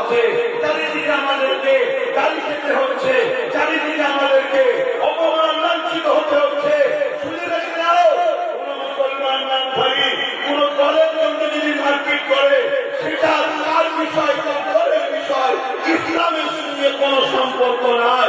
হচ্ছে, চারিদিকে আমাদেরকে গালি খেতে হচ্ছে, চারিদিকে আমাদেরকে অপমান লাঞ্ছিত হতে হচ্ছে। শুনে রেখে দাও, কোন মুসলমান নামধারী কোন দলের জন্য যদি মারপিট করে সেটা তার বিষয়, তার দলের বিষয়, ইসলামের সঙ্গে কোনো সম্পর্ক নাই।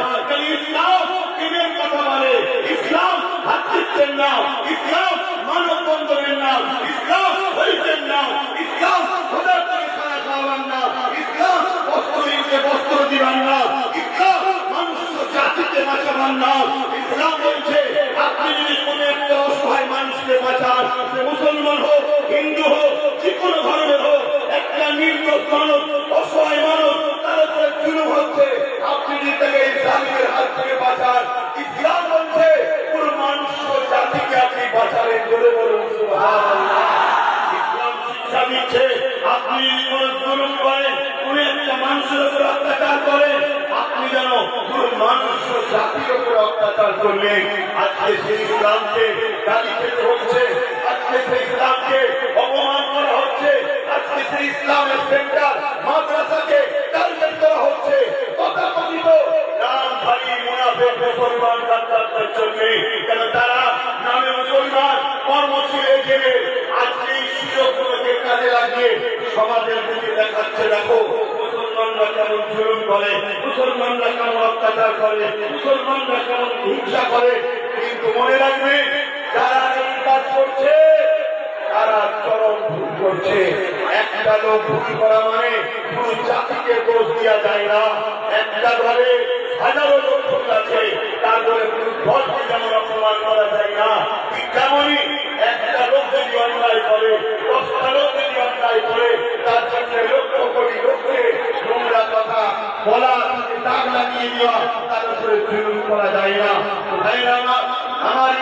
ইসলাম দিনের কথা মানে, ইসলাম ভাতৃত্বের নাম, ইসলাম মানববন্ধনের নাম, ইসলাম হরিতের নাম, ইসলাম খোদার থেকে খানা খাওয়ার নাম, ইসলাম বস্ত্র দিতে বস্ত্র দিবার নাম, ইসলাম মানুষ জাতিকে বাঁচাবার নাম। ইসলাম বলছে আপনি যদি কোনো একটা অসহায় মানুষকে বাঁচান, সে মুসলমান হোক, হিন্দু হোক, যে কোনো ধর্মের হোক, একটা নির্দোষ মানুষ, অসহায় মানুষ, তার উপরে জুলুম হচ্ছে, আপনি যদি তাকে ইসলামের হাত থেকে বাঁচান, ইসলাম বলছে পুরো মানুষ জাতিকে আপনি বাঁচালেন। বলে বলুন সুবহানাল্লাহ। ইসলাম শিক্ষা দিচ্ছে আপনি কোন জুলুম করেন, কোন একটা মানুষের উপর অত্যাচার করেন, আপনি যেন পুরো মানুষ জাতির উপর অত্যাচার করলেন। আজকে সেই ইসলামকে গালি খেতে হচ্ছে, আজকে সেই ইসলামকে অপমান করা হচ্ছে, আজকে সেই ইসলামের সেন্টার মাদ্রাসাকে টার্গেট করা হচ্ছে। তথাকথিত নামধারী মুনাফিক মুসলমান গাদ্দারদের জন্য, কেন তারা নামে মুসলমান কর্মশীলে গেলে আজকে এই সুযোগগুলোকে কাজে লাগিয়ে সমাজের দিকে দেখাচ্ছে, দেখো মুসলমানরা কেমন জুলুম করে, মুসলমানরা কেমন অত্যাচার করে, মুসলমানরা কেমন হিংসা করে। কিন্তু মনে রাখবে, যারা এই কাজ করছে তারা চরম ভুল করছে। একটা লোক ভুল করা মানে পুরো জাতিকে দোষ দেওয়া যায় না। একটা ঘরে হাজারো লোক ভুল আছে, তারপরে পুরো দলকে যেমন অপমান করা যায় না, ঠিক তেমনই একটা লোক যদি অন্যায় করে, 10টা লোক যদি অন্যায় করে, তার জন্য লক্ষ কোটি লোককে নোংরা কথা বলা, দাগ লাগিয়ে দেওয়া, তার উপরে জুলুম করা যায় না। ভাইরা আমার